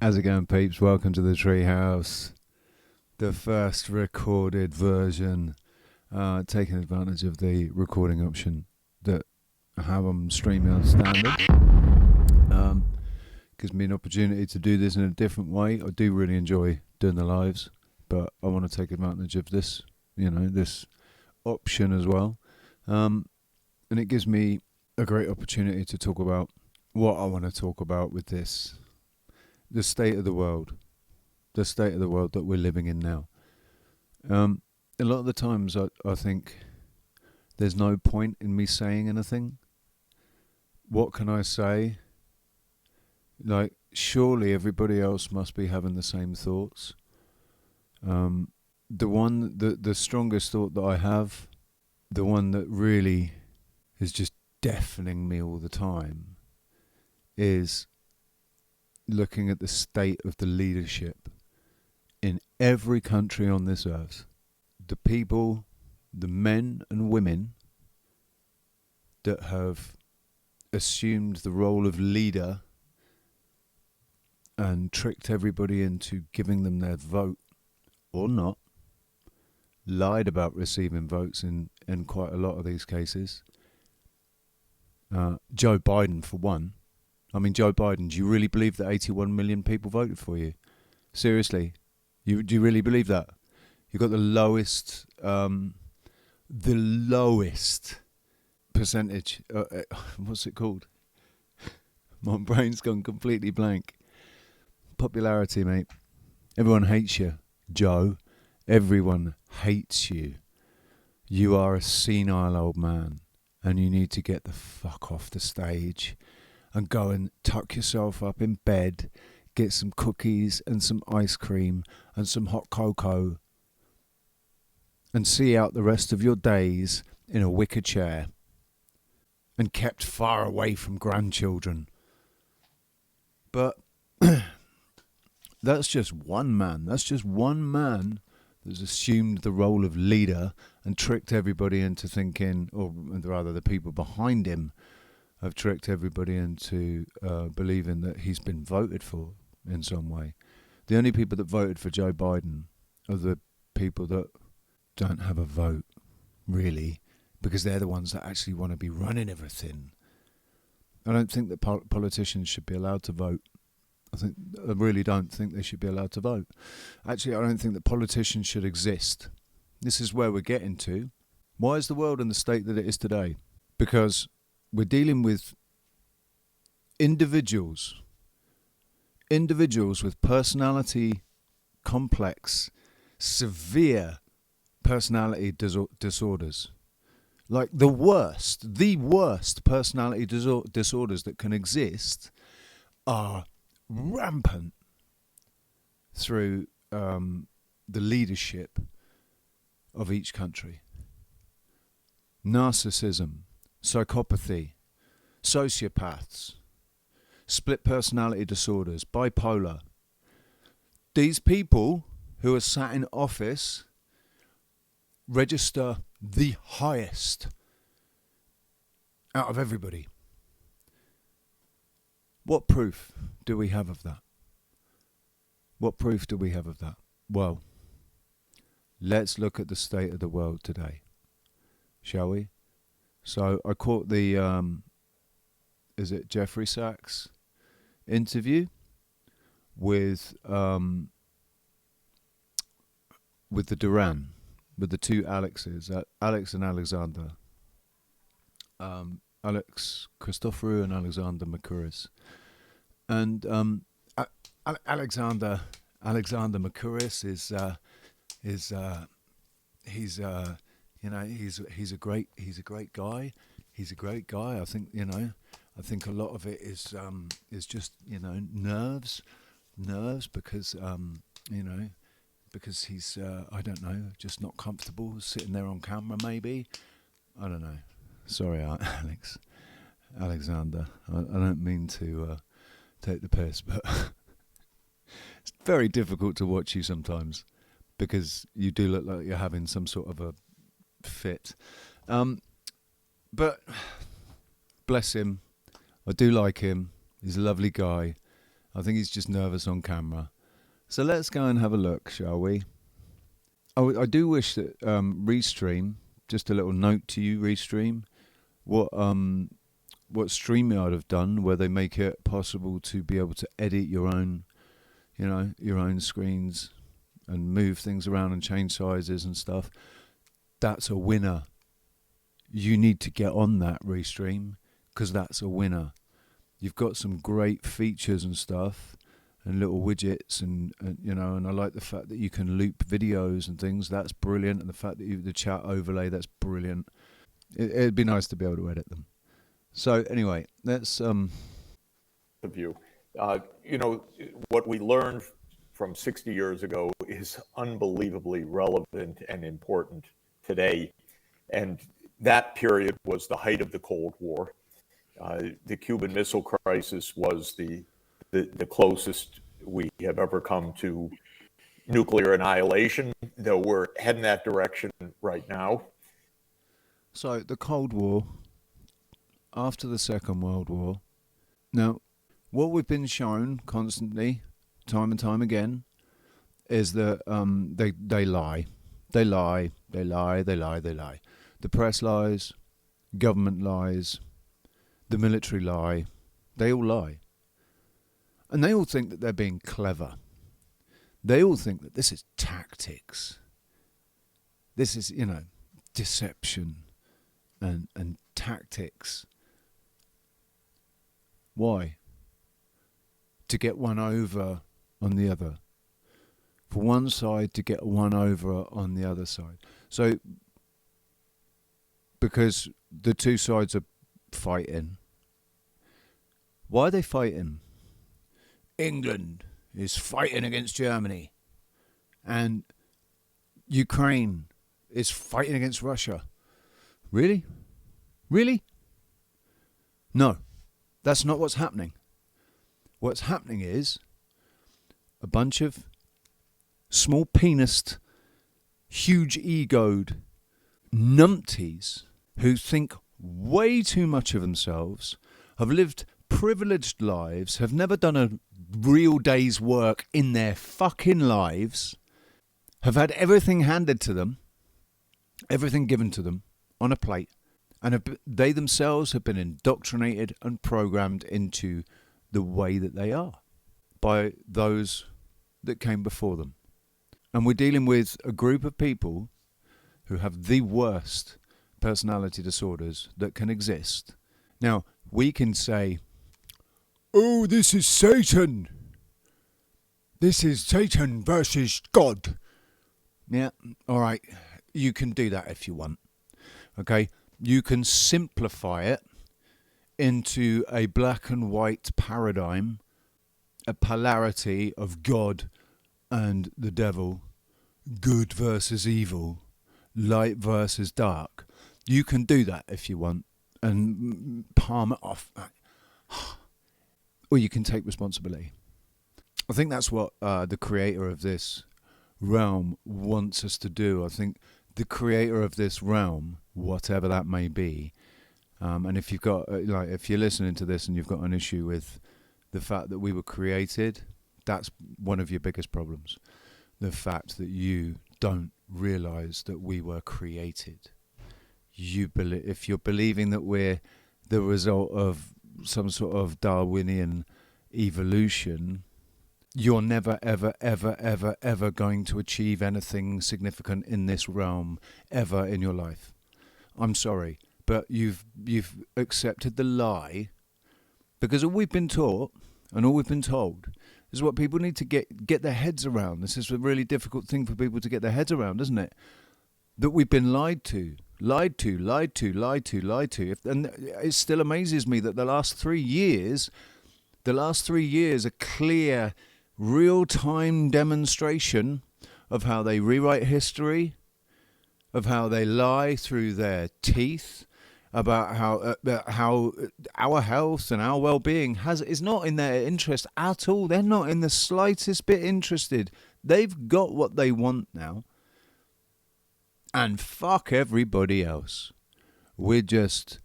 How's it going, peeps? Welcome to the Treehouse, the first recorded version, taking advantage of the recording option that I have on StreamYard Standard. Gives me an opportunity to do this in a different way. I do really enjoy doing the lives, but I want to take advantage of this, this option as well. And it gives me a great opportunity to talk about what I want to talk about with this. The state of the world that we're living in now. A lot of the times I think there's no point in me saying anything. What can I say? Like, surely everybody else must be having the same thoughts. The strongest thought that I have, the one that really is just deafening me all the time, is looking at the state of the leadership in every country on this earth. The people, the men and women that have assumed the role of leader and tricked everybody into giving them their vote or not, lied about receiving votes in quite a lot of these cases. Joe Biden, for one. I mean, Joe Biden, do you really believe that 81 million people voted for you? Seriously? Do you really believe that? You got the lowest percentage. What's it called? My brain's gone completely blank. Popularity, mate. Everyone hates you, Joe. Everyone hates you. You are a senile old man, and you need to get the fuck off the stage and go and tuck yourself up in bed, get some cookies and some ice cream and some hot cocoa, and see out the rest of your days in a wicker chair and kept far away from grandchildren. But that's just one man. That's just one man that's assumed the role of leader and tricked everybody into thinking, or rather the people behind him, have tricked everybody into believing that he's been voted for in some way. The only people that voted for Joe Biden are the people that don't have a vote, really, because they're the ones that actually want to be running everything. I don't think that politicians should be allowed to vote. I really don't think they should be allowed to vote. Actually, I don't think that politicians should exist. This is where we're getting to. Why is the world in the state that it is today? Because we're dealing with individuals with personality complex, severe personality disorders. Like the worst personality disorders that can exist are rampant through the leadership of each country. Narcissism, psychopathy, sociopaths, split personality disorders, bipolar. These people who are sat in office register the highest out of everybody. What proof do we have of that? What proof do we have of that? Well, let's look at the state of the world today, shall we? So I caught the, is it Jeffrey Sachs interview with the Duran, with the two Alexes, Alex and Alexander, Alex Christoforou and Alexander Makuris, and Alexander Makuris is he's a great guy. He's a great guy. I think a lot of it is just nerves because because he's I don't know, just not comfortable sitting there on camera. Maybe, I don't know. Sorry, Alexander. I don't mean to take the piss, but it's very difficult to watch you sometimes because you do look like you're having some sort of a fit. But bless him. I do like him. He's a lovely guy. I think he's just nervous on camera. So let's go and have a look, shall we? I do wish that Restream, just a little note to you, Restream, what StreamYard have done, where they make it possible to be able to edit your own, your own screens and move things around and change sizes and stuff. That's a winner. You need to get on that, Restream, because that's a winner. You've got some great features and stuff and little widgets and I like the fact that you can loop videos and things. That's brilliant. And the fact that the chat overlay, that's brilliant. It'd be nice to be able to edit them. So anyway, let's view. What we learned from 60 years ago is unbelievably relevant and important today. And that period was the height of the Cold War. The Cuban Missile Crisis was the closest we have ever come to nuclear annihilation, though we're heading that direction right now. So the Cold War, after the Second World War. Now, what we've been shown constantly, time and time again, is that they lie. They lie. The press lies, government lies, the military lie. They all lie. And they all think that they're being clever. They all think that this is tactics. This is, deception and tactics. Why? To get one over on the other. For one side to get one over on the other side. So, because the two sides are fighting. Why are they fighting? England is fighting against Germany. And Ukraine is fighting against Russia. Really? Really? No. That's not what's happening. What's happening is a bunch of small penised, huge egoed numpties who think way too much of themselves, have lived privileged lives, have never done a real day's work in their fucking lives, have had everything handed to them, everything given to them on a plate, and they themselves have been indoctrinated and programmed into the way that they are by those that came before them. And we're dealing with a group of people who have the worst personality disorders that can exist. Now, we can say, oh, this is Satan. This is Satan versus God. Yeah, all right. You can do that if you want. Okay? You can simplify it into a black and white paradigm, a polarity of God and the devil, good versus evil, light versus dark. You can do that if you want and palm it off. Or you can take responsibility. I think that's what the creator of this realm wants us to do. I think the creator of this realm, whatever that may be, and if you've got, if you're listening to this and you've got an issue with the fact that we were created, that's one of your biggest problems. The fact that you don't realize that we were created. If you're believing that we're the result of some sort of Darwinian evolution, you're never, ever, ever, ever, ever going to achieve anything significant in this realm ever in your life. I'm sorry, but you've accepted the lie, because all we've been taught and all we've been told is what people need to get their heads around. This is a really difficult thing for people to get their heads around, isn't it? That we've been lied to. And it still amazes me that the last 3 years, a clear, real-time demonstration of how they rewrite history, of how they lie through their teeth, about how our health and our well-being is not in their interest at all. They're not in the slightest bit interested. They've got what they want now. And fuck everybody else. We're just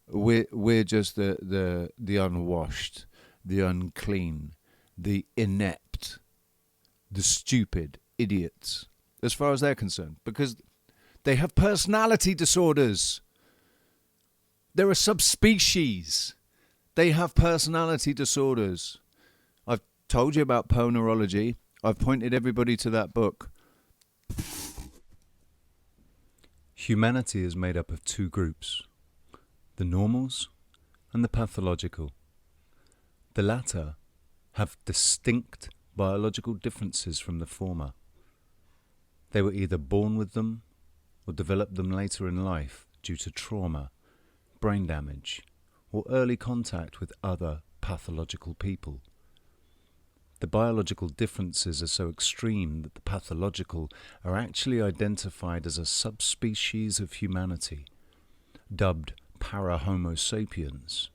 the unwashed, the unclean, the inept, the stupid idiots, as far as they're concerned, because they have personality disorders. They're a subspecies. They have personality disorders. I've told you about poneurology. I've pointed everybody to that book. Humanity is made up of two groups, the normals and the pathological. The latter have distinct biological differences from the former. They were either born with them or developed them later in life due to trauma, brain damage, or early contact with other pathological people. The biological differences are so extreme that the pathological are actually identified as a subspecies of humanity, dubbed para-Homo sapiens.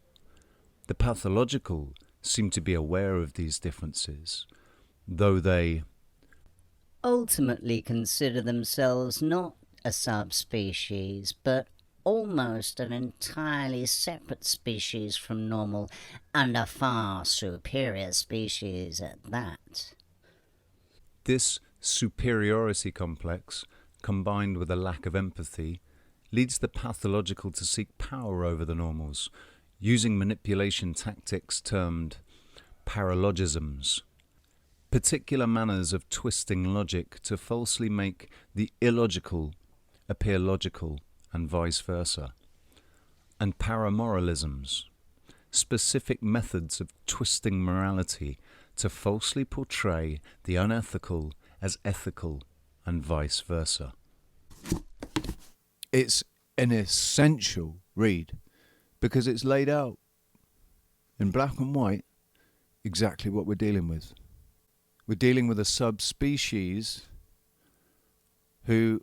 The pathological seem to be aware of these differences, though they ultimately consider themselves not a subspecies, but almost an entirely separate species from normal, and a far superior species at that. This superiority complex, combined with a lack of empathy, leads the pathological to seek power over the normals, using manipulation tactics termed paralogisms, particular manners of twisting logic to falsely make the illogical appear logical and vice versa, and paramoralisms, specific methods of twisting morality to falsely portray the unethical as ethical and vice versa. It's an essential read because it's laid out in black and white exactly what we're dealing with. We're dealing with a subspecies who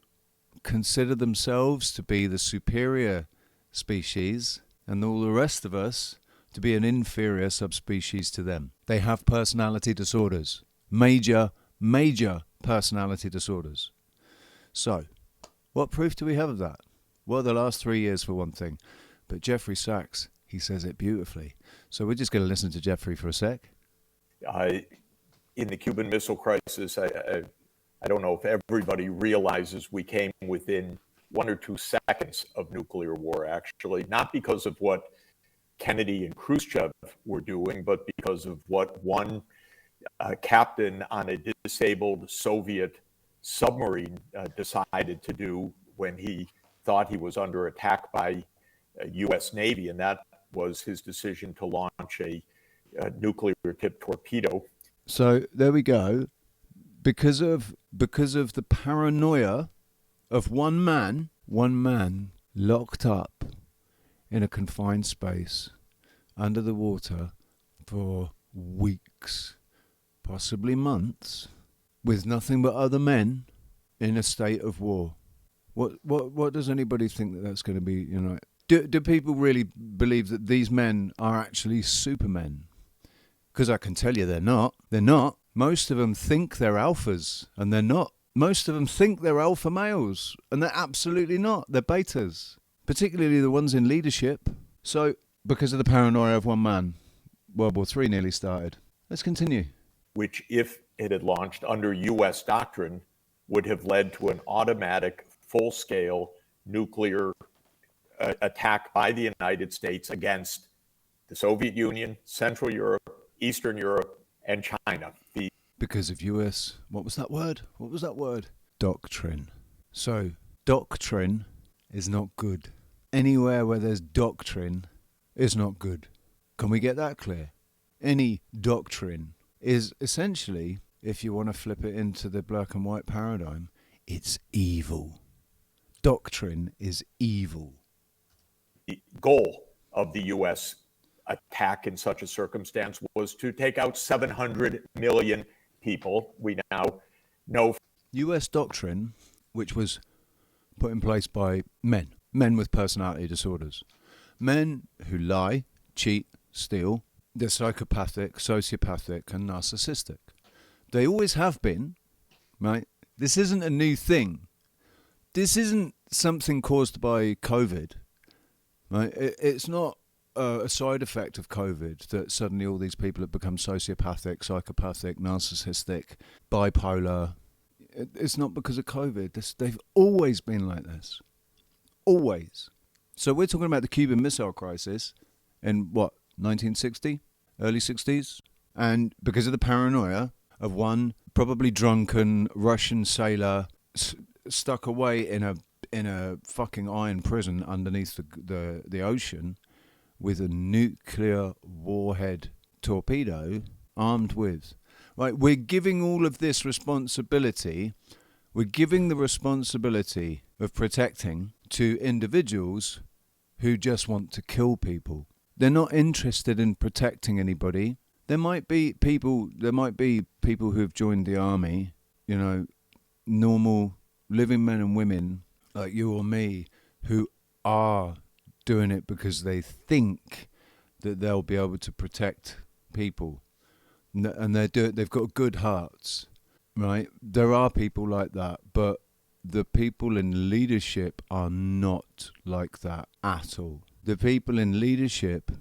consider themselves to be the superior species and all the rest of us to be an inferior subspecies to them. They have personality disorders, major personality disorders. So, what proof do we have of that? Well, the last 3 years for one thing, but Jeffrey Sachs, he says it beautifully. So we're just going to listen to Jeffrey for a sec. In the Cuban Missile Crisis, I don't know if everybody realizes we came within 1 or 2 seconds of nuclear war, actually, not because of what Kennedy and Khrushchev were doing, but because of what one captain on a disabled Soviet submarine decided to do when he thought he was under attack by U.S. Navy, and that was his decision to launch a nuclear-tipped torpedo. So there we go. Because of the paranoia of one man locked up in a confined space under the water for weeks, possibly months, with nothing but other men in a state of war. What does anybody think that that's going to be? You know, do people really believe that these men are actually supermen? Because I can tell you they're not. They're not. Most of them think they're alphas, and they're not. Most of them think they're alpha males, and they're absolutely not. They're betas, particularly the ones in leadership. So, because of the paranoia of one man, World War III nearly started. Let's continue. Which, if it had launched under U.S. doctrine, would have led to an automatic, full-scale nuclear attack by the United States against the Soviet Union, Central Europe, Eastern Europe, and China. Because of US, what was that word? Doctrine. So, doctrine is not good. Anywhere where there's doctrine is not good. Can we get that clear? Any doctrine is essentially, if you want to flip it into the black and white paradigm, it's evil. Doctrine is evil. The goal of the U.S. attack in such a circumstance was to take out 700 million people. We now know. U.S. doctrine, which was put in place by men with personality disorders, men who lie, cheat, steal. They're psychopathic, sociopathic, and narcissistic. They always have been, right? This isn't a new thing. This isn't something caused by COVID, right? It's not a side effect of COVID that suddenly all these people have become sociopathic, psychopathic, narcissistic, bipolar. It's not because of COVID. They've always been like this. Always. So we're talking about the Cuban Missile Crisis in, 1960? Early 60s? And because of the paranoia of one probably drunken Russian sailor stuck away in a fucking iron prison underneath the ocean with a nuclear warhead torpedo armed with. Right, we're giving all of this responsibility, we're giving the responsibility of protecting to individuals who just want to kill people. They're not interested in protecting anybody. There might be people who have joined the army, normal living men and women like you or me, who are doing it because they think that they'll be able to protect people, and they've got good hearts, right? There are people like that, but the people in leadership are not like that at all. The people in leadership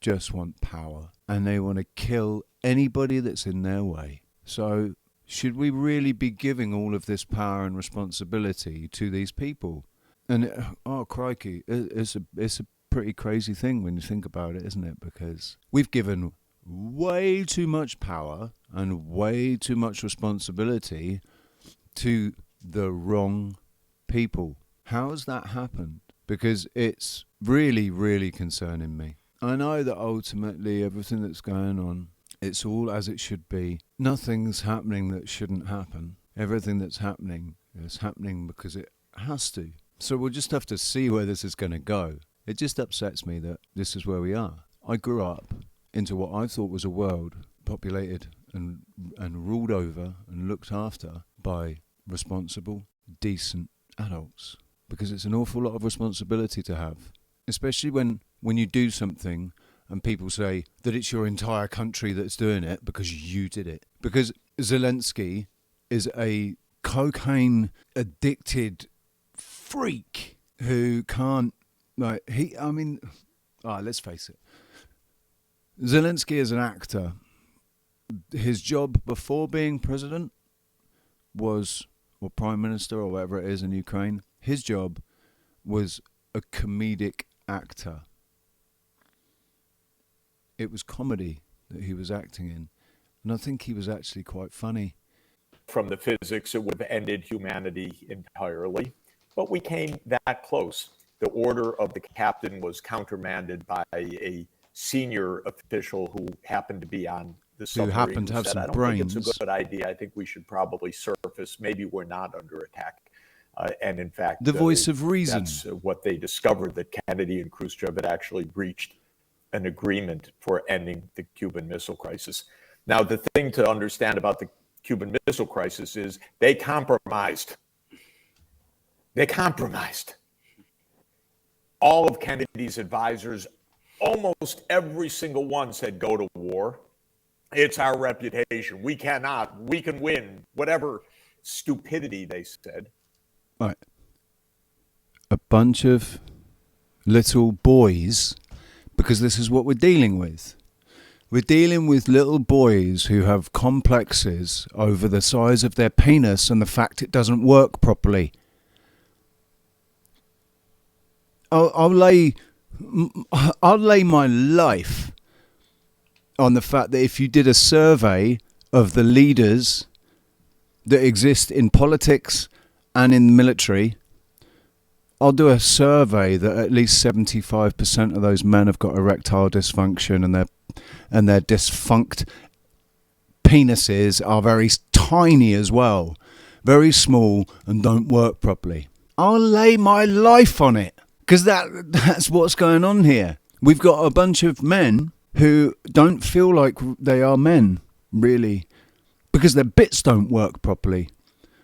just want power, and they want to kill anybody that's in their way. So should we really be giving all of this power and responsibility to these people? And oh crikey, it's a pretty crazy thing when you think about it, isn't it? Because we've given way too much power and way too much responsibility to the wrong people. How has that happened? Because it's really, really concerning me. I know that ultimately everything that's going on, it's all as it should be. Nothing's happening that shouldn't happen. Everything that's happening is happening because it has to. So we'll just have to see where this is going to go. It just upsets me that this is where we are. I grew up into what I thought was a world populated and ruled over and looked after by responsible, decent adults. Because it's an awful lot of responsibility to have. Especially when you do something and people say that it's your entire country that's doing it because you did it. Because Zelensky is a cocaine-addicted freak who can't, let's face it. Zelensky is an actor. His job before being president was, or prime minister or whatever it is in Ukraine, his job was a comedic actor. It was comedy that he was acting in. And I think he was actually quite funny. From the physics, it would have ended humanity entirely. But we came that close. The order of the captain was countermanded by a senior official who happened to be on the submarine. Who happened to have some brains. I don't think it's a good idea. I think we should probably surface. Maybe we're not under attack. And in fact, the voice of reason. That's what they discovered, that Kennedy and Khrushchev had actually reached an agreement for ending the Cuban Missile Crisis. Now, the thing to understand about the Cuban Missile Crisis is they compromised. They compromised. All of Kennedy's advisors, almost every single one, said go to war. It's our reputation. We can win. Whatever stupidity they said. Right. A bunch of little boys, because this is what we're dealing with. We're dealing with little boys who have complexes over the size of their penis and the fact it doesn't work properly. I'll lay my life on the fact that if you did a survey of the leaders that exist in politics and in the military, I'll do a survey that at least 75% of those men have got erectile dysfunction, and their defunct penises are very tiny as well, very small and don't work properly. I'll lay my life on it, because that's what's going on here. We've got a bunch of men who don't feel like they are men, really, because their bits don't work properly.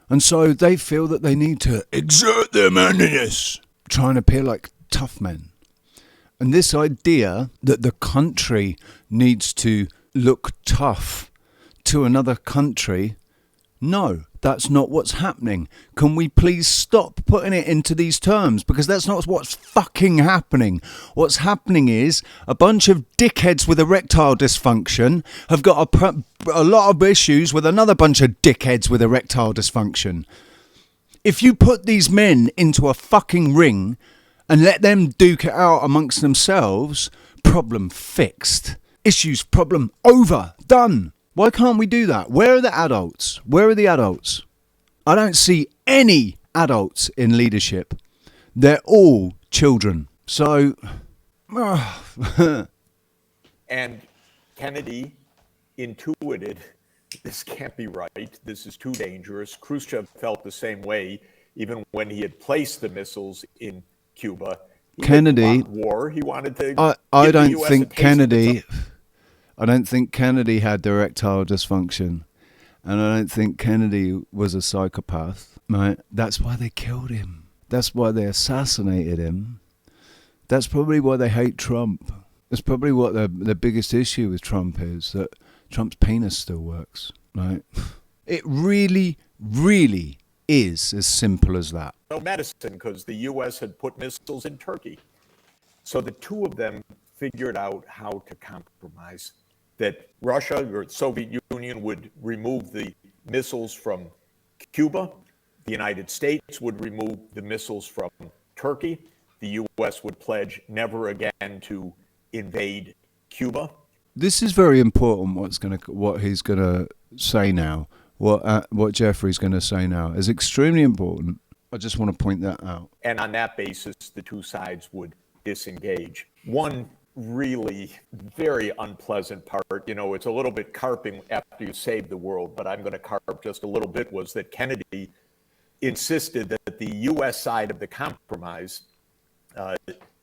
And so they feel that they need to exert their manliness, trying to appear like tough men. And this idea that the country needs to look tough to another country, no. That's not what's happening. Can we please stop putting it into these terms? Because that's not what's fucking happening. What's happening is a bunch of dickheads with erectile dysfunction have got a lot of issues with another bunch of dickheads with erectile dysfunction. If you put these men into a fucking ring and let them duke it out amongst themselves, problem fixed. Issues, problem over, done. Why can't we do that? Where are the adults? Where are the adults? I don't see any adults in leadership. They're all children. So, and Kennedy intuited this can't be right. This is too dangerous. Khrushchev felt the same way, even when he had placed the missiles in Cuba. He Kennedy, didn't want war. He wanted to. I don't think Kennedy. I don't think Kennedy had erectile dysfunction, and I don't think Kennedy was a psychopath. Right? That's why they killed him. That's why they assassinated him. That's probably why they hate Trump. That's probably what the biggest issue with Trump is, that Trump's penis still works. Right? It really, really is as simple as that. No medicine, because the U.S. had put missiles in Turkey. So the two of them figured out how to compromise. That Russia or the Soviet Union would remove the missiles from Cuba. The United States would remove the missiles from Turkey. The U.S. would pledge never again to invade Cuba. This is very important. What he's gonna say now. What Jeffrey's going to say now is extremely important. I just want to point that out. And on that basis, the two sides would disengage. One really very unpleasant part, it's a little bit carping after you save the world, but I'm going to carp just a little bit, was that Kennedy insisted that the U.S. side of the compromise,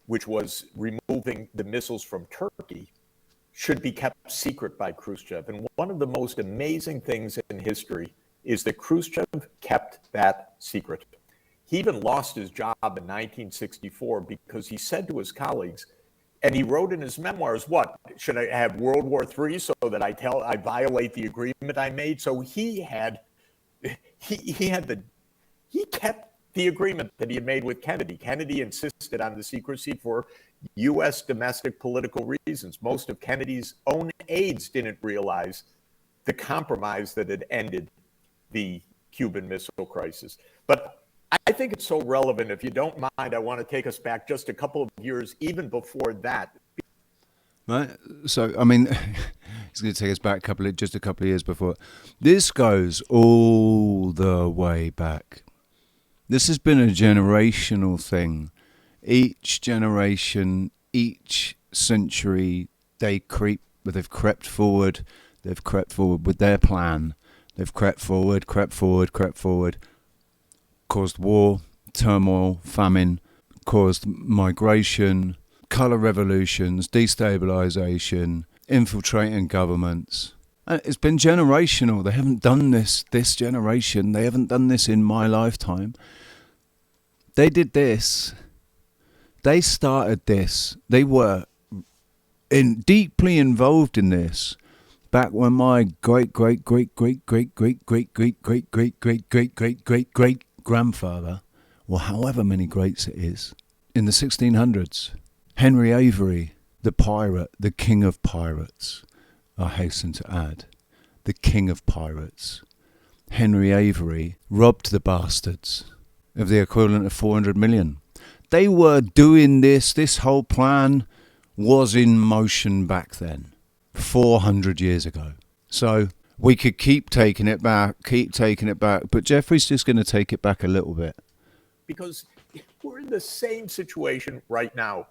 which was removing the missiles from Turkey, should be kept secret by Khrushchev. And one of the most amazing things in history is that Khrushchev kept that secret. He even lost his job in 1964 because he said to his colleagues, and he wrote in his memoirs, what, should I have World War III so that I violate the agreement I made? So he kept the agreement that he had made with Kennedy. Kennedy insisted on the secrecy for U.S. domestic political reasons. Most of Kennedy's own aides didn't realize the compromise that had ended the Cuban Missile Crisis. But I think it's so relevant. If you don't mind, I want to take us back just a couple of years, even before that. Right. So, I mean, it's going to take us back just a couple of years before. This goes all the way back. This has been a generational thing. Each generation, each century, they've crept forward with their plan. They've crept forward, caused war, turmoil, famine, caused migration, colour revolutions, destabilisation, infiltrating governments. And it's been generational. They haven't done this generation. They haven't done this in my lifetime. They did this. They started this. They were deeply involved in this back when my great grandfather, or however many greats it is, in the 1600s, Henry Avery, the pirate, the king of pirates, I hasten to add, the king of pirates, Henry Avery, robbed the bastards of the equivalent of 400 million. They were doing this whole plan was in motion back then, 400 years ago. So we could keep taking it back, but Jeffrey's just going to take it back a little bit. Because we're in the same situation right now.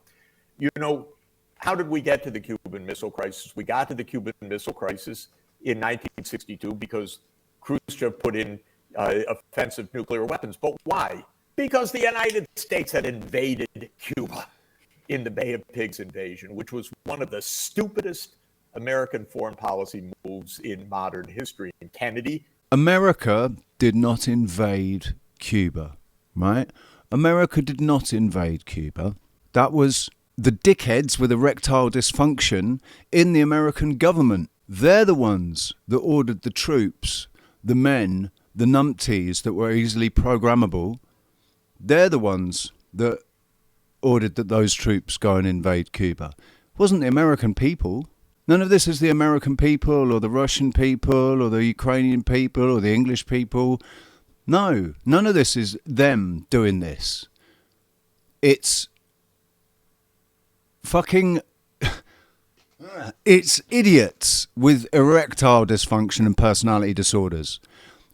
How did we get to the Cuban Missile Crisis? We got to the Cuban Missile Crisis in 1962 because Khrushchev put in offensive nuclear weapons. But why? Because the United States had invaded Cuba in the Bay of Pigs invasion, which was one of the stupidest American foreign policy moves in modern history. And Kennedy. America did not invade Cuba, right? America did not invade Cuba. That was the dickheads with erectile dysfunction in the American government. They're the ones that ordered the troops, the men, the numpties that were easily programmable, they're the ones that ordered that those troops go and invade Cuba. It wasn't the American people. None of this is the American people or the Russian people or the Ukrainian people or the English people. No, none of this is them doing this. It's fucking... It's idiots with erectile dysfunction and personality disorders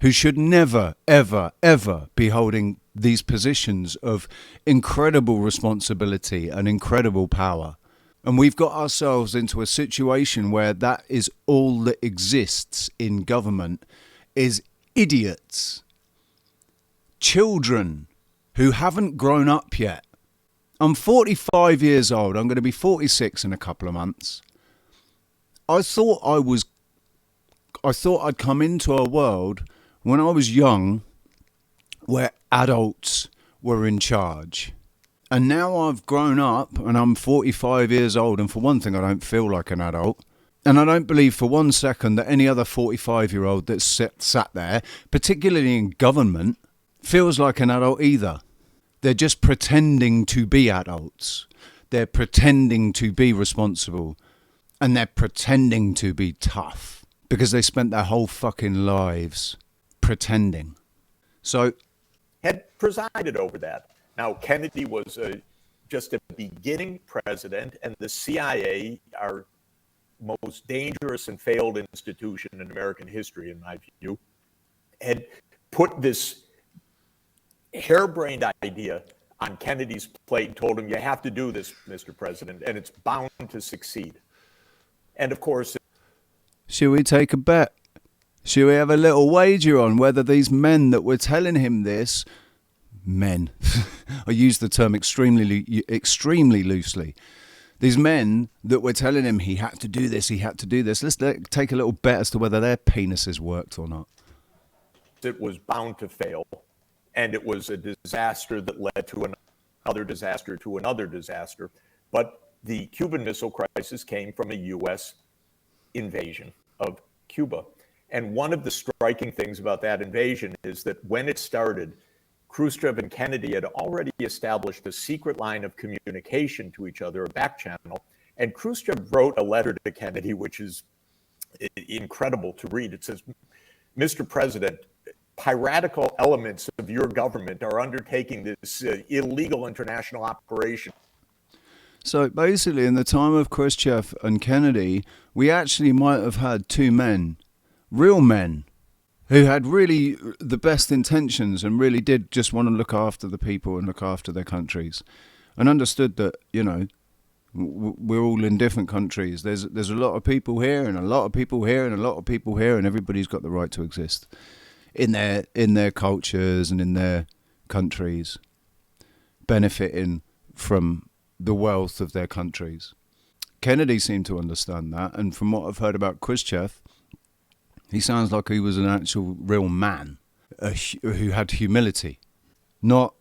who should never, ever, ever be holding these positions of incredible responsibility and incredible power. And we've got ourselves into a situation where that is all that exists in government, is idiots. Children who haven't grown up yet. I'm 45 years old. I'm going to be 46 in a couple of months. I thought I'd come into a world when I was young where adults were in charge. And now I've grown up and I'm 45 years old, and for one thing I don't feel like an adult. And I don't believe for one second that any other 45-year-old that's sat there, particularly in government, feels like an adult either. They're just pretending to be adults. They're pretending to be responsible. And they're pretending to be tough because they spent their whole fucking lives pretending. So, had presided over that. Now, Kennedy was just a beginning president, and the CIA, our most dangerous and failed institution in American history, in my view, had put this harebrained idea on Kennedy's plate and told him, you have to do this, Mr. President, and it's bound to succeed. And of course... Should we take a bet? Should we have a little wager on whether these men that were telling him this... Men. I use the term extremely loosely. These men that were telling him he had to do this, let's take a little bet as to whether their penises worked or not. It was bound to fail. And it was a disaster that led to another disaster to another disaster. But the Cuban Missile Crisis came from a U.S. invasion of Cuba. And one of the striking things about that invasion is that when it started, Khrushchev and Kennedy had already established a secret line of communication to each other, a back channel. And Khrushchev wrote a letter to Kennedy, which is incredible to read. It says, Mr. President, piratical elements of your government are undertaking this illegal international operation. So basically, in the time of Khrushchev and Kennedy, we actually might have had two men, real men, who had really the best intentions and really did just want to look after the people and look after their countries, and understood that, you know, we're all in different countries. There's a lot of people here and a lot of people here and a lot of people here, and everybody's got the right to exist in their cultures and in their countries, benefiting from the wealth of their countries. Kennedy seemed to understand that, and from what I've heard about Khrushchev, he sounds like he was an actual real man who had humility, not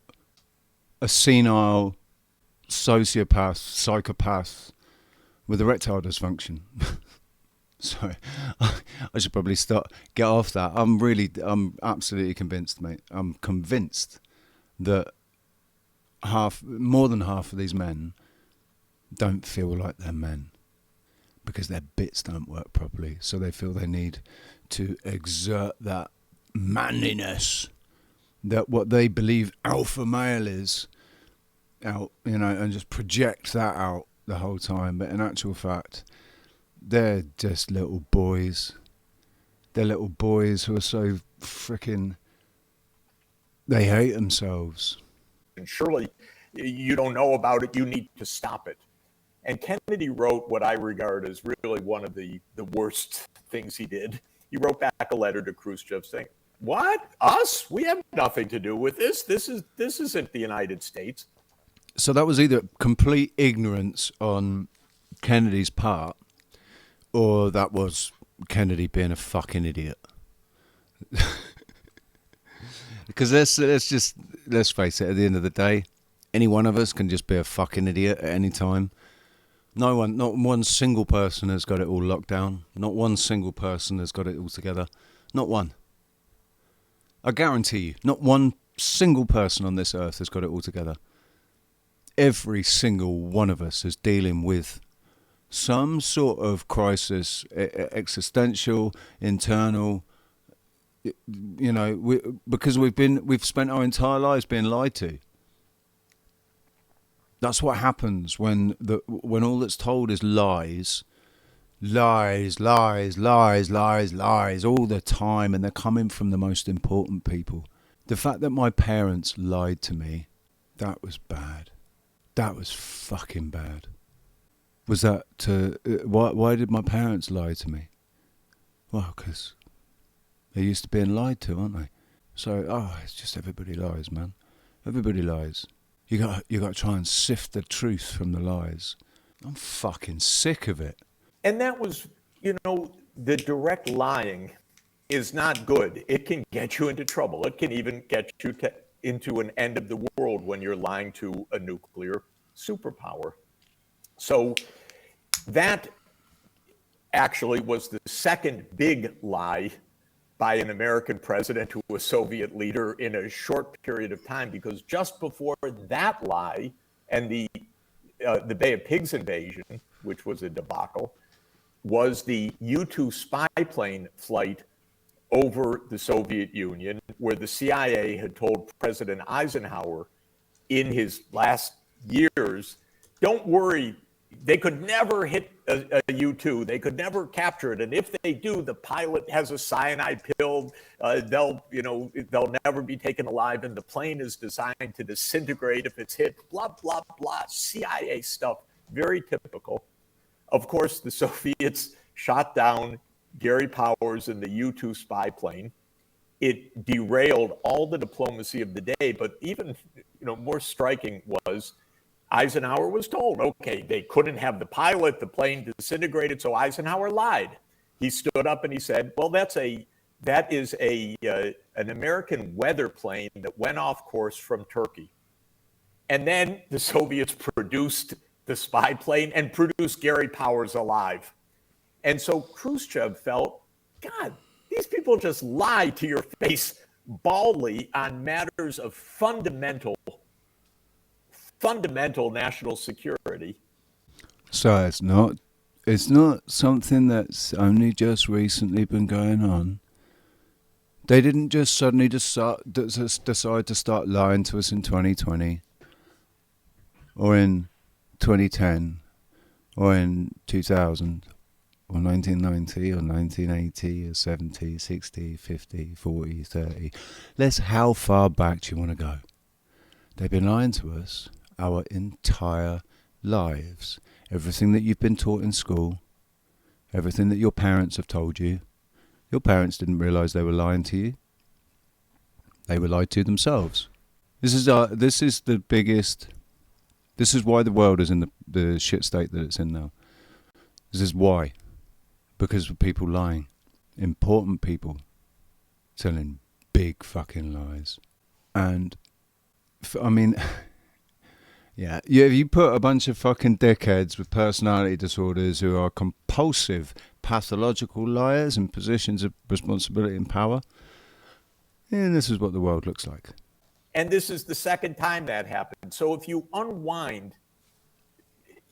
a senile sociopath, psychopath with erectile dysfunction. Sorry, I should probably get off that. I'm absolutely convinced, mate. I'm convinced that more than half of these men don't feel like they're men because their bits don't work properly. So they feel they need to exert that manliness, that what they believe alpha male is, out, you know, and just project that out the whole time. But in actual fact, they're just little boys. They're little boys who are so freaking... They hate themselves. And surely you don't know about it. You need to stop it. And Kennedy wrote what I regard as really one of the worst things he did. He wrote back a letter to Khrushchev saying, what? Us? We have nothing to do with this. This isn't the United States. So that was either complete ignorance on Kennedy's part, or that was Kennedy being a fucking idiot. Because let's face it, at the end of the day, any one of us can just be a fucking idiot at any time. Not one single person has got it all locked down. Not one single person has got it all together. Not one. I guarantee you, not one single person on this earth has got it all together. Every single one of us is dealing with some sort of crisis, existential, internal, because we've spent our entire lives being lied to. That's what happens when all that's told is lies all the time, and they're coming from the most important people. The fact that my parents lied to me, that was bad. That was fucking bad. Was that why did my parents lie to me? Well, because they're used to being lied to, aren't they? So, it's just everybody lies, man. Everybody lies. You got to try and sift the truth from the lies. I'm fucking sick of it. And that was, the direct lying is not good. It can get you into trouble. It can even get you into an end of the world when you're lying to a nuclear superpower. So that actually was the second big lie by an American president to a Soviet leader in a short period of time, because just before that lie and the Bay of Pigs invasion, which was a debacle, was the U-2 spy plane flight over the Soviet Union, where the CIA had told President Eisenhower in his last years, don't worry, they could never hit a U-2. They could never capture it. And if they do, the pilot has a cyanide pill. They'll never be taken alive. And the plane is designed to disintegrate if it's hit, blah, blah, blah. CIA stuff, very typical. Of course, the Soviets shot down Gary Powers in the U-2 spy plane. It derailed all the diplomacy of the day. But even more striking was Eisenhower was told, okay, they couldn't have the pilot, the plane disintegrated, so Eisenhower lied. He stood up and he said, well, that is an American weather plane that went off course from Turkey. And then the Soviets produced the spy plane and produced Gary Powers alive. And so Khrushchev felt, God, these people just lie to your face baldly on matters of fundamental national security. So it's not something that's only just recently been going on. They didn't just suddenly decide to start lying to us in 2020 or in 2010 or in 2000 or 1990 or 1980 or 70, 60, 50, 40, 30. How far back do you want to go? They've been lying to us our entire lives. Everything that you've been taught in school, everything that your parents have told you, your parents didn't realise they were lying to you. They were lied to themselves. This is the biggest. This is why the world is in the shit state that it's in now. This is why. Because of people lying. Important people telling big fucking lies. And yeah, you put a bunch of fucking dickheads with personality disorders who are compulsive, pathological liars in positions of responsibility and power, and this is what the world looks like. And this is the second time that happened. So if you unwind,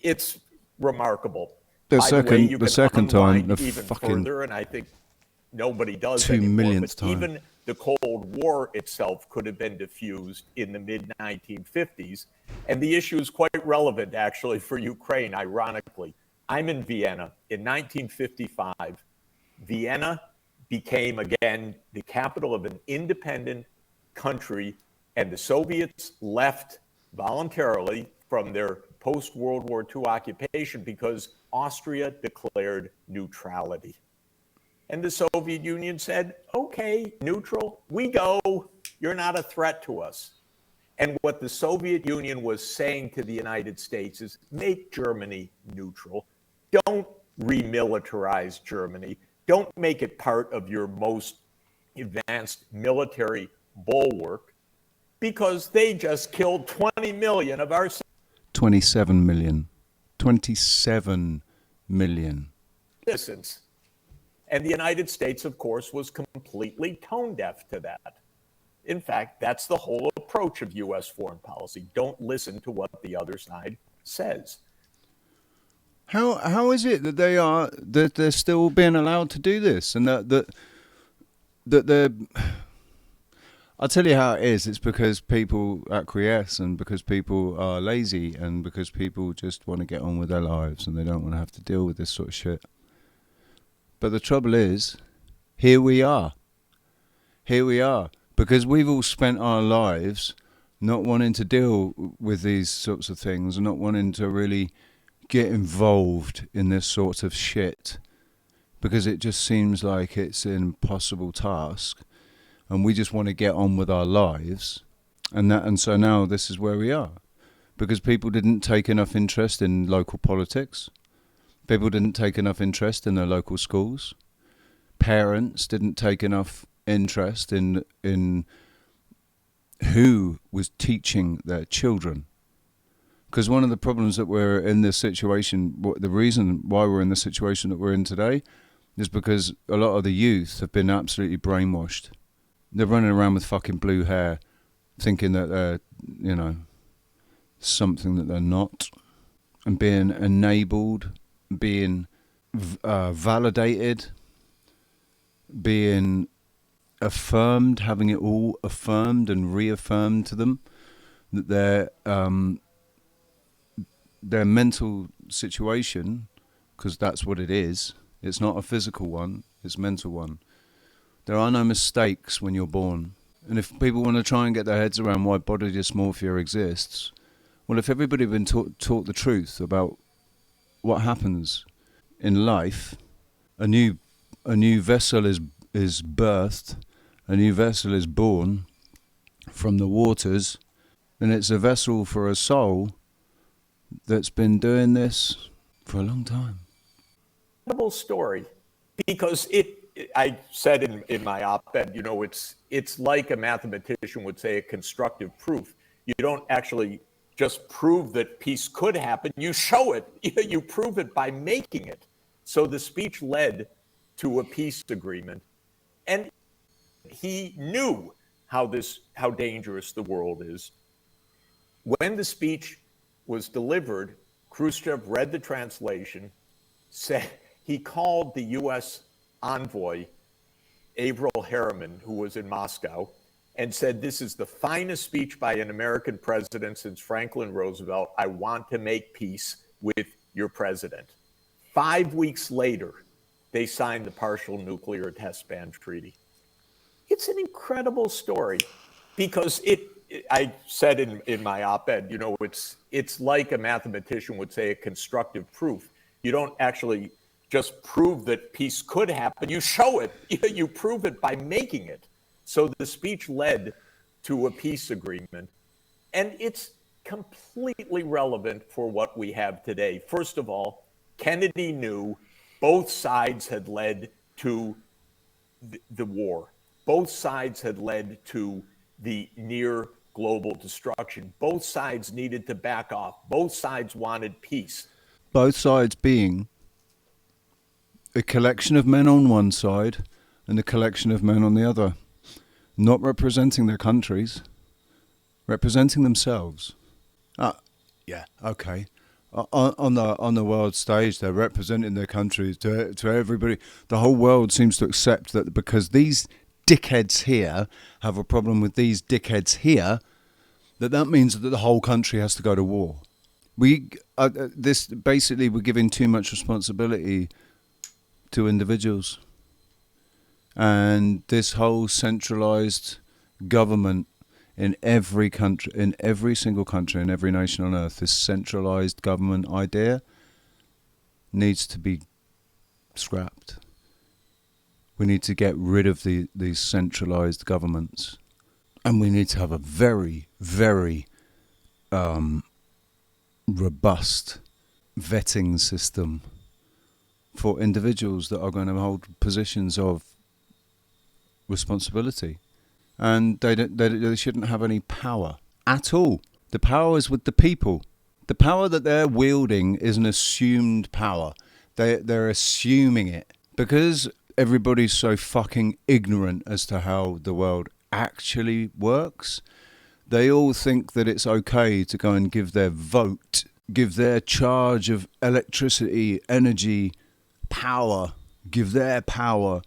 it's remarkable. The second time, the even fucking further, and I think nobody does 2 anymore, millionth but time. Even the Cold War itself could have been diffused in the mid-1950s. And the issue is quite relevant, actually, for Ukraine, ironically. I'm in Vienna. In 1955, Vienna became, again, the capital of an independent country, and the Soviets left voluntarily from their post-World War II occupation because Austria declared neutrality. And the Soviet Union said, okay, neutral, we go. You're not a threat to us. And what the Soviet Union was saying to the United States is make Germany neutral. Don't remilitarize Germany. Don't make it part of your most advanced military bulwark, because they just killed 20 million of our 27 million. 27 million citizens. And the United States, of course, was completely tone deaf to that. In fact, that's the whole approach of U.S. foreign policy. Don't listen to what the other side says. How is it that they're still being allowed to do this, and that they're? I'll tell you how it is. It's because people acquiesce, and because people are lazy, and because people just want to get on with their lives, and they don't want to have to deal with this sort of shit. But the trouble is, here we are. Because we've all spent our lives not wanting to deal with these sorts of things, and not wanting to really get involved in this sort of shit, because it just seems like it's an impossible task, and we just want to get on with our lives, and so now this is where we are, because people didn't take enough interest in local politics, people didn't take enough interest in their local schools, parents didn't take enough interest in who was teaching their children. Because one of the problems that we're in this situation, the reason why we're in the situation that we're in today, is because a lot of the youth have been absolutely brainwashed. They're running around with fucking blue hair, thinking that they're, something that they're not, and being enabled, being validated, being affirmed, having it all affirmed and reaffirmed to them, that their mental situation, because that's what it is, it's not a physical one, it's a mental one. There are no mistakes when you're born. And if people want to try and get their heads around why body dysmorphia exists, well, if everybody had been taught the truth about what happens in life, a new vessel is birthed, a new vessel is born from the waters, and it's a vessel for a soul that's been doing this for a long time. Incredible story, because I said in my op-ed, it's like a mathematician would say, a constructive proof. You don't actually just prove that peace could happen, you show it, you prove it by making it. So the speech led to a peace agreement, and he knew how dangerous the world is. When the speech was delivered, Khrushchev read the translation, said he called the U.S. envoy, Avril Harriman, who was in Moscow, and said, "This is the finest speech by an American president since Franklin Roosevelt. I want to make peace with your president." 5 weeks later, they signed the Partial Nuclear Test Ban Treaty. It's an incredible story, because I said in my op-ed, it's like a mathematician would say, a constructive proof. You don't actually just prove that peace could happen, you show it, you prove it by making it. So the speech led to a peace agreement, and it's completely relevant for what we have today. First of all, Kennedy knew both sides had led to the war. Both sides had led to the near global destruction. Both sides needed to back off. Both sides wanted peace. Both sides being a collection of men on one side and a collection of men on the other, not representing their countries, representing themselves. Yeah, okay. On the world stage, they're representing their countries to everybody. The whole world seems to accept that because these dickheads here have a problem with these dickheads here, that means that the whole country has to go to war. We're giving too much responsibility to individuals, and this whole centralized government in every country, in every single country, in every nation on earth, this centralized government idea needs to be scrapped. We need to get rid of these centralized governments, and we need to have a very, very robust vetting system for individuals that are going to hold positions of responsibility. And they shouldn't have any power at all. The power is with the people. The power that they're wielding is an assumed power. They're assuming it because everybody's so fucking ignorant as to how the world actually works. They all think that it's okay to go and give their vote, give their charge of electricity, energy, power, give their power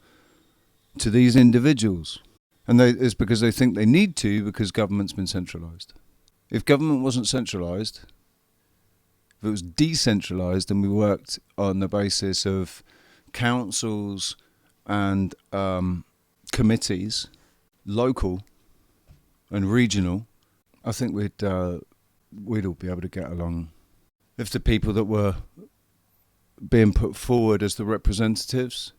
to these individuals. And it's because they think they need to, because government's been centralised. If government wasn't centralised, if it was decentralised and we worked on the basis of councils and committees, local and regional, I think we'd all be able to get along. If the people that were being put forward as the representatives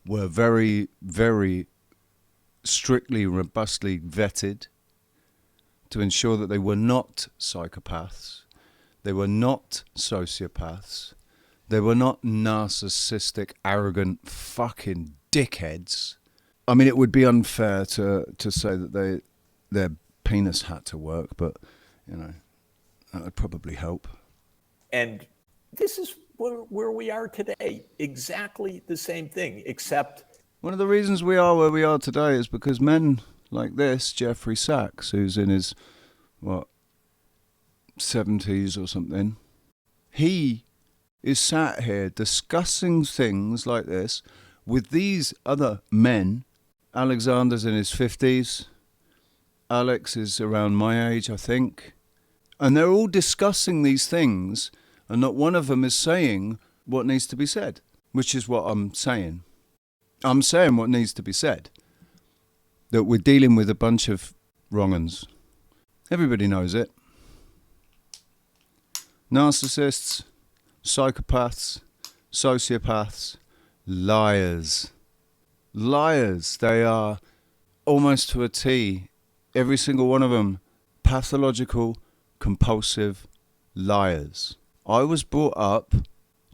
were very, very strictly, robustly vetted to ensure that they were not psychopaths, they were not sociopaths, they were not narcissistic, arrogant fucking dickheads. I mean, it would be unfair to say that their penis had to work, but, you know, that would probably help. And this is where we are today. Exactly the same thing, except... One of the reasons we are where we are today is because men like this, Jeffrey Sachs, who's in his, 70s or something, he is sat here discussing things like this with these other men. Alexander's in his 50s. Alex is around my age, I think. And they're all discussing these things, and not one of them is saying what needs to be said, which is what I'm saying. I'm saying what needs to be said. That we're dealing with a bunch of wrong-uns. Everybody knows it. Narcissists, psychopaths, sociopaths, liars. Liars. They are almost to a T. Every single one of them pathological, compulsive liars. I was brought up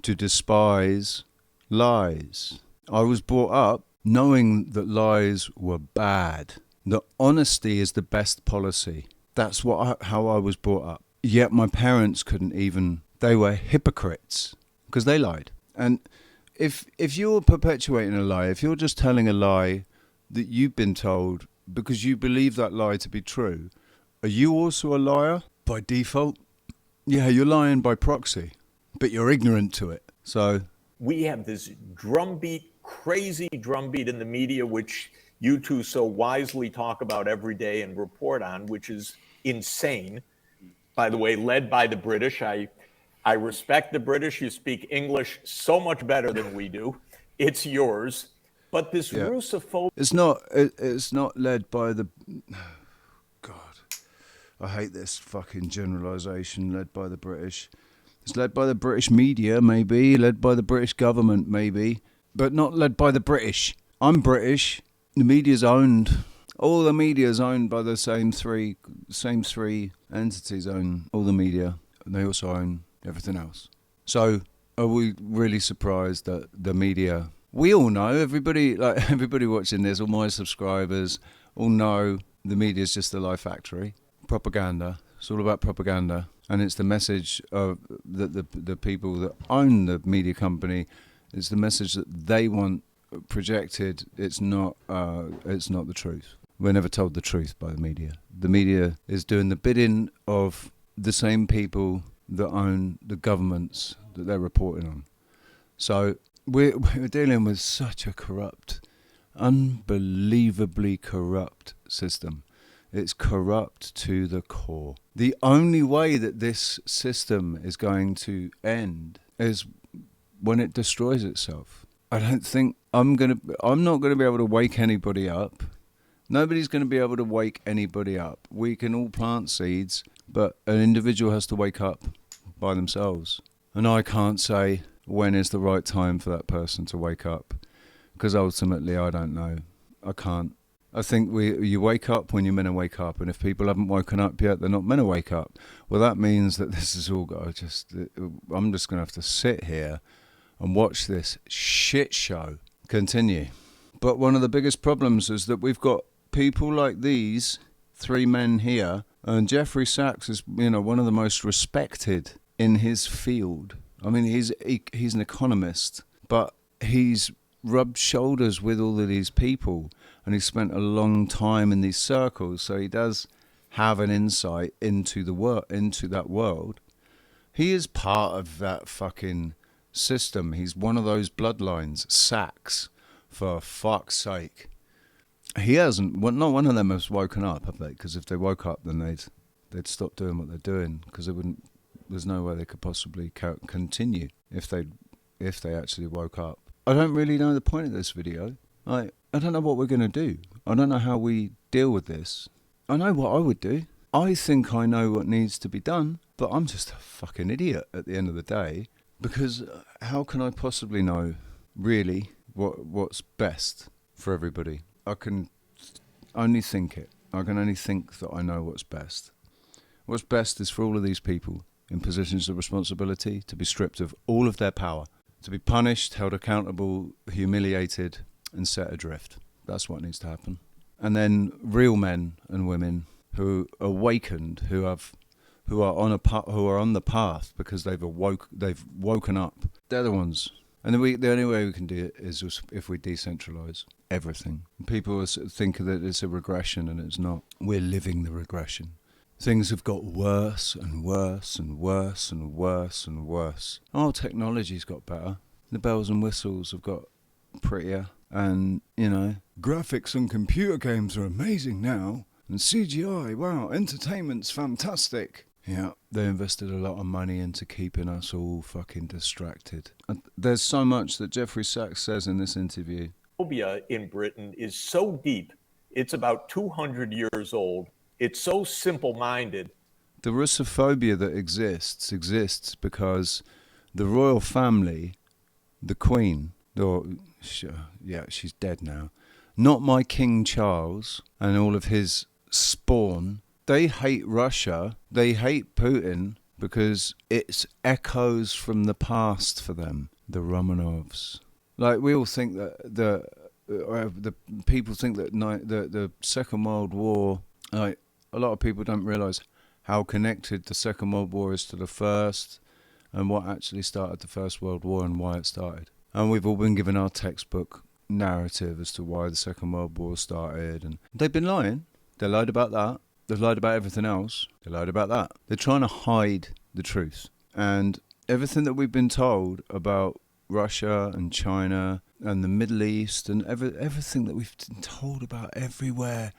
to despise lies. I was brought up knowing that lies were bad. That honesty is the best policy. That's how I was brought up. Yet my parents couldn't even... They were hypocrites because they lied. And if you're perpetuating a lie, if you're just telling a lie that you've been told because you believe that lie to be true, are you also a liar by default? Yeah, you're lying by proxy, but you're ignorant to it. So we have this drumbeat, crazy drumbeat in the media, which you two so wisely talk about every day and report on, which is insane. By the way, led by the British. I respect the British. You speak English so much better than we do. It's yours. But this Russophobia... It's not led by the... God, I hate this fucking generalisation, led by the British. It's led by the British media, maybe, led by the British government, maybe, but not led by the British. I'm British. The media's owned. All the media's owned by the same three entities own all the media, and they also own everything else. So are we really surprised that the media... We all know, everybody watching this, all my subscribers, all know the media's just a lie factory. Propaganda. It's all about propaganda. And it's the message of the people that own the media company. It's the message that they want projected. It's not the truth. We're never told the truth by the media. The media is doing the bidding of the same people that own the governments that they're reporting on. So we're dealing with such a corrupt, unbelievably corrupt system. It's corrupt to the core. The only way that this system is going to end is when it destroys itself. I don't think I'm not going to be able to wake anybody up. Nobody's going to be able to wake anybody up. We can all plant seeds, but an individual has to wake up by themselves. And I can't say when is the right time for that person to wake up, because ultimately I don't know. I can't. I think you wake up when you're meant to wake up, and if people haven't woken up yet, they're not meant to wake up. Well, that means that this is all got to I'm just going to have to sit here and watch this shit show continue. But one of the biggest problems is that we've got people like these three men here, and Jeffrey Sachs is, one of the most respected in his field. I mean, he's an economist, but he's rubbed shoulders with all of these people, and he spent a long time in these circles, so he does have an insight into that world. He is part of that fucking system. He's one of those bloodlines. Sacks, for fuck's sake. He hasn't. Well, not one of them has woken up, have they? Because if they woke up, then they'd stop doing what they're doing, because there's no way they could possibly continue if they actually woke up. I don't really know the point of this video. I don't know what we're going to do. I don't know how we deal with this. I know what I would do. I think I know what needs to be done, but I'm just a fucking idiot at the end of the day, because how can I possibly know really what's best for everybody? I can only think it. I can only think that I know what's best. What's best is for all of these people in positions of responsibility to be stripped of all of their power, to be punished, held accountable, humiliated, and set adrift. That's what needs to happen. And then real men and women who awakened, who are on the path because they've woken up. They're the ones. And the only way we can do it is if we decentralize everything. People think that it's a regression, and it's not. We're living the regression. Things have got worse and worse and worse and worse and worse. Oh, technology's got better. The bells and whistles have got prettier. And, graphics and computer games are amazing now. And CGI, wow, entertainment's fantastic. Yeah, they invested a lot of money into keeping us all fucking distracted. And there's so much that Jeffrey Sachs says in this interview. Phobia in Britain is so deep. It's about 200 years old. It's so simple-minded. The Russophobia that exists because the royal family, the Queen, she's dead now, not my King Charles and all of his spawn, they hate Russia, they hate Putin because it's echoes from the past for them, the Romanovs. Like, we all think that the people think that the Second World War, like, a lot of people don't realise how connected the Second World War is to the First, and what actually started the First World War and why it started. And we've all been given our textbook narrative as to why the Second World War started, and they've been lying. They lied about that. They've lied about everything else. They lied about that. They're trying to hide the truth. And everything that we've been told about Russia and China and the Middle East and everything that we've been told about everywhere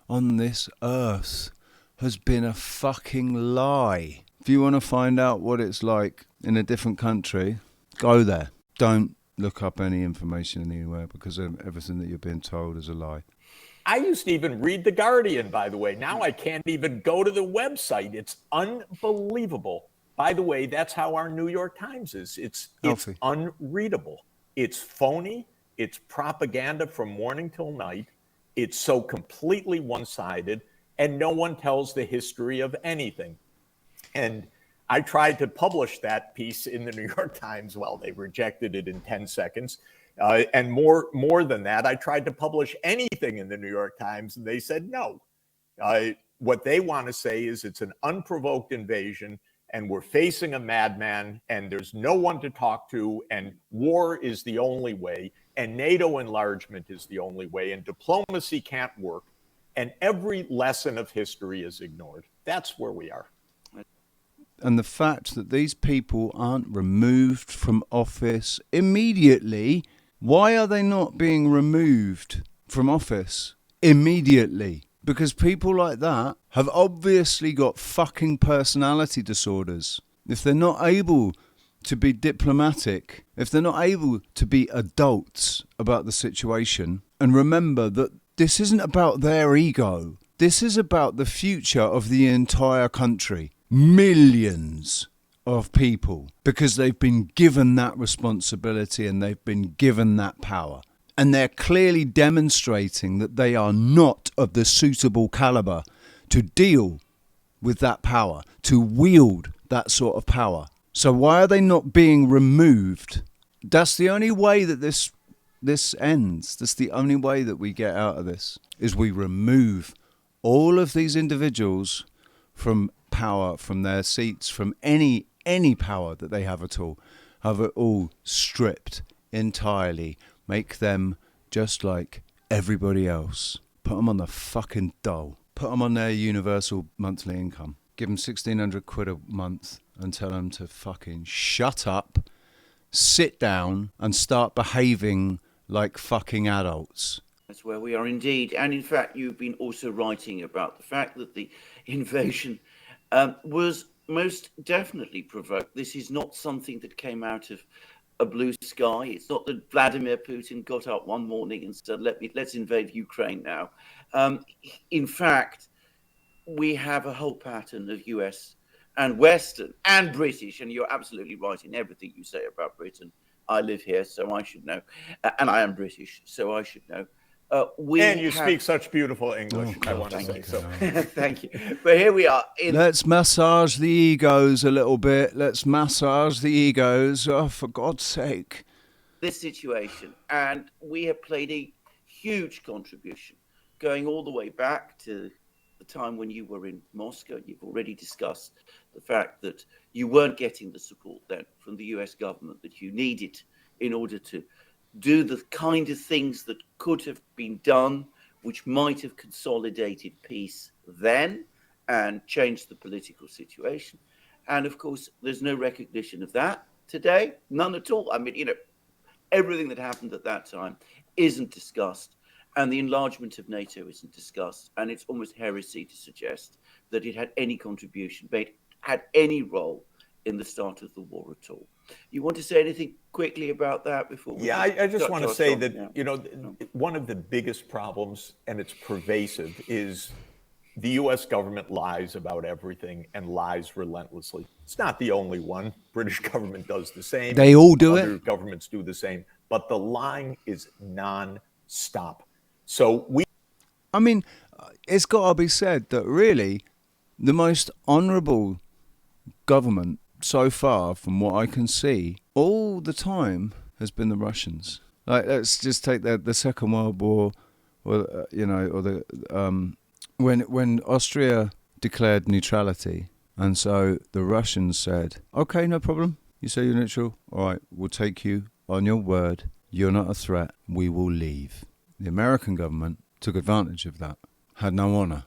on this earth has been a fucking lie. If you want to find out what it's like in a different country, go there. Don't look up any information anywhere, because everything that you're being told is a lie. I used to even read The Guardian, by the way. Now I can't even go to the website. It's unbelievable. By the way, that's how our New York Times is. It's unreadable. It's phony. It's propaganda from morning till night. It's so completely one-sided, and no one tells the history of anything. And I tried to publish that piece in the New York Times. Well, they rejected it in 10 seconds. And more than that, I tried to publish anything in the New York Times, and they said no. What they want to say is it's an unprovoked invasion, and we're facing a madman, and there's no one to talk to, and war is the only way, and NATO enlargement is the only way, and diplomacy can't work, and every lesson of history is ignored. That's where we are. And the fact that these people aren't removed from office immediately, why are they not being removed from office immediately? Because people like that have obviously got fucking personality disorders. If they're not able to be diplomatic, if they're not able to be adults about the situation, and remember that this isn't about their ego. This is about the future of the entire country. Millions of people, because they've been given that responsibility and they've been given that power. And they're clearly demonstrating that they are not of the suitable caliber to deal with that power, to wield that sort of power. So why are they not being removed? That's the only way that this ends. That's the only way that we get out of this, is we remove all of these individuals from power, from their seats, from any power that they have at all, have it all stripped entirely, Make them just like everybody else. Put them on the fucking dole. Put them on their universal monthly income. Give them 1,600 quid a month and tell them to fucking shut up, sit down and start behaving like fucking adults. That's where we are indeed. And in fact, you've been also writing about the fact that the invasion was most definitely provoked. This is not something that came out of a blue sky. It's not that Vladimir Putin got up one morning and said, let's invade Ukraine now. In fact, we have a whole pattern of US and Western and British, and you're absolutely right in everything you say about Britain. I live here, so I should know. And I am British, so I should know. And you speak such beautiful English, I want to say so. Thank you. But here we are. Let's massage the egos a little bit. Let's massage the egos. Oh, for God's sake. This situation. And we have played a huge contribution going all the way back to the time when you were in Moscow. You've already discussed the fact that you weren't getting the support then from the US government that you needed in order to do the kind of things that could have been done, which might have consolidated peace then and changed the political situation. And of course, there's no recognition of that today, none at all. I mean, everything that happened at that time isn't discussed, and the enlargement of NATO isn't discussed. And it's almost heresy to suggest that it had any contribution, had any role in the start of the war at all. You want to say anything quickly about that before we I just want to say that, one of the biggest problems, and it's pervasive, is the U.S. government lies about everything and lies relentlessly. It's not the only one. British government does the same. They all do it. Other governments do the same. But the lying is non-stop. So it's got to be said that really the most honourable government so far, from what I can see, all the time has been the Russians. Like, let's just take the Second World War, or when Austria declared neutrality, and so the Russians said, "Okay, no problem. You say you're neutral. All right, we'll take you on your word. You're not a threat. We will leave." The American government took advantage of that. Had no honor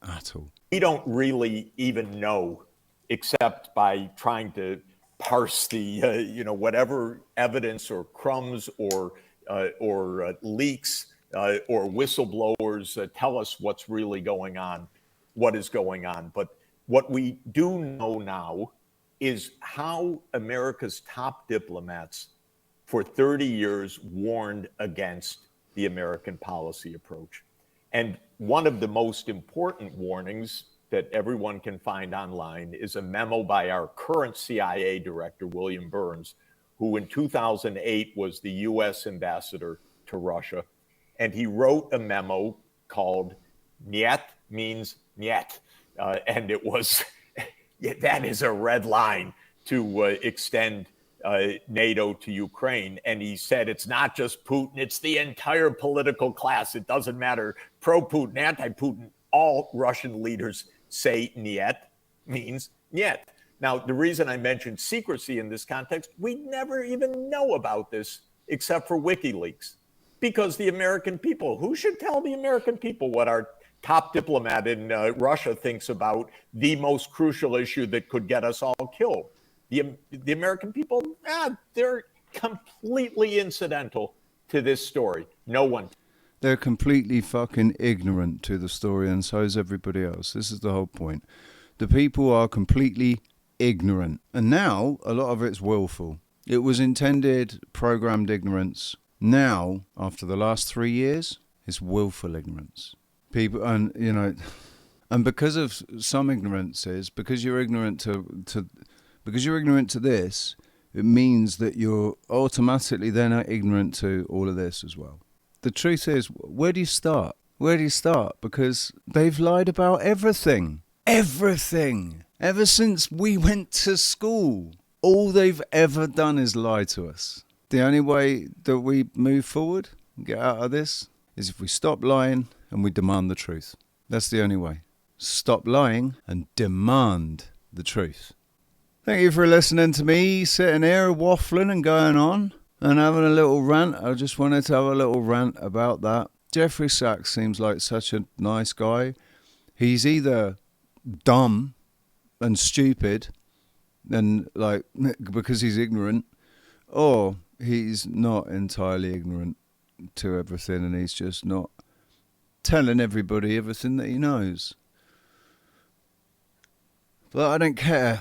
at all. We don't really even know, except by trying to parse the, whatever evidence or crumbs or leaks or whistleblowers tell us what's really going on, what is going on. But what we do know now is how America's top diplomats for 30 years warned against the American policy approach. And one of the most important warnings that everyone can find online is a memo by our current CIA director, William Burns, who in 2008 was the U.S. ambassador to Russia. And he wrote a memo called Niet means Niet. And it was, that is a red line to extend NATO to Ukraine. And he said, it's not just Putin, it's the entire political class. It doesn't matter, pro-Putin, anti-Putin, all Russian leaders say Niet means Niet. Now, the reason I mentioned secrecy in this context, we never even know about this except for WikiLeaks. Because the American people, who should tell the American people what our top diplomat in Russia thinks about the most crucial issue that could get us all killed? The American people, they're completely incidental to this story. No one. They're completely fucking ignorant to the story, and so is everybody else. This is the whole point. The people are completely ignorant. And now, a lot of it's willful. It was intended, programmed ignorance. Now, after the last 3 years, it's willful ignorance. People, and because of some ignorances, because you're ignorant to this, it means that you're automatically then ignorant to all of this as well. The truth is, where do you start? Where do you start? Because they've lied about everything. Everything. Ever since we went to school, all they've ever done is lie to us. The only way that we move forward and get out of this is if we stop lying and we demand the truth. That's the only way. Stop lying and demand the truth. Thank you for listening to me sitting here waffling and going on. And having a little rant, I just wanted to have a little rant about that. Jeffrey Sachs seems like such a nice guy. He's either dumb and stupid and like because he's ignorant, or he's not entirely ignorant to everything and he's just not telling everybody everything that he knows. But I don't care.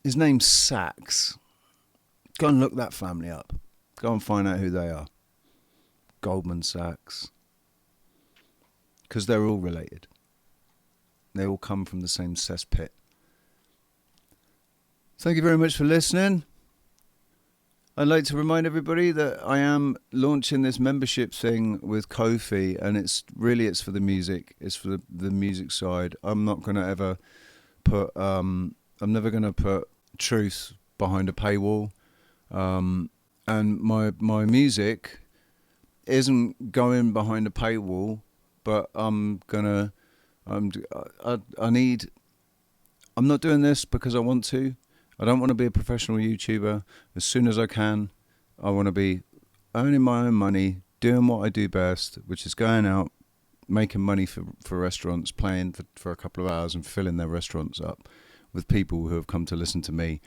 His name's Sachs. Go and look that family up. Go and find out who they are. Goldman Sachs. Because they're all related. They all come from the same cesspit. Thank you very much for listening. I'd like to remind everybody that I am launching this membership thing with Ko-fi, and it's for the music. It's for the music side. I'm not going to ever put... I'm never going to put truth behind a paywall. And my music isn't going behind a paywall, but I'm not doing this because I want to. I don't want to be a professional YouTuber. As soon as I can, I want to be earning my own money, doing what I do best, which is going out, making money for restaurants, playing for a couple of hours and filling their restaurants up with people who have come to listen to me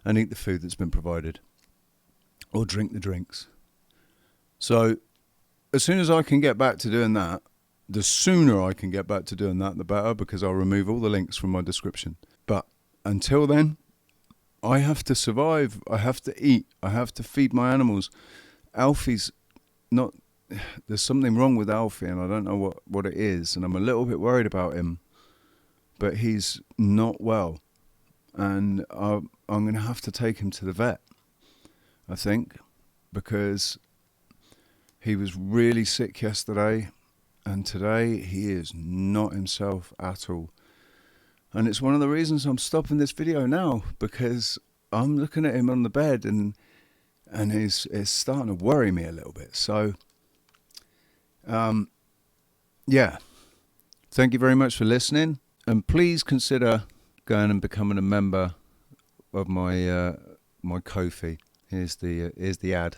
and eat the food that's been provided or drink the drinks. So as soon as I can get back to doing that, the sooner I can get back to doing that, the better, because I'll remove all the links from my description. But until then, I have to survive. I have to eat. I have to feed my animals. Alfie's not... There's something wrong with Alfie, and I don't know what it is, and I'm a little bit worried about him. But he's not well, and I'm going to have to take him to the vet, I think, because he was really sick yesterday, and today he is not himself at all. And it's one of the reasons I'm stopping this video now, because I'm looking at him on the bed and it's starting to worry me a little bit. So, yeah. Thank you very much for listening. And please consider going and becoming a member of my Ko-fi. Here's the ad.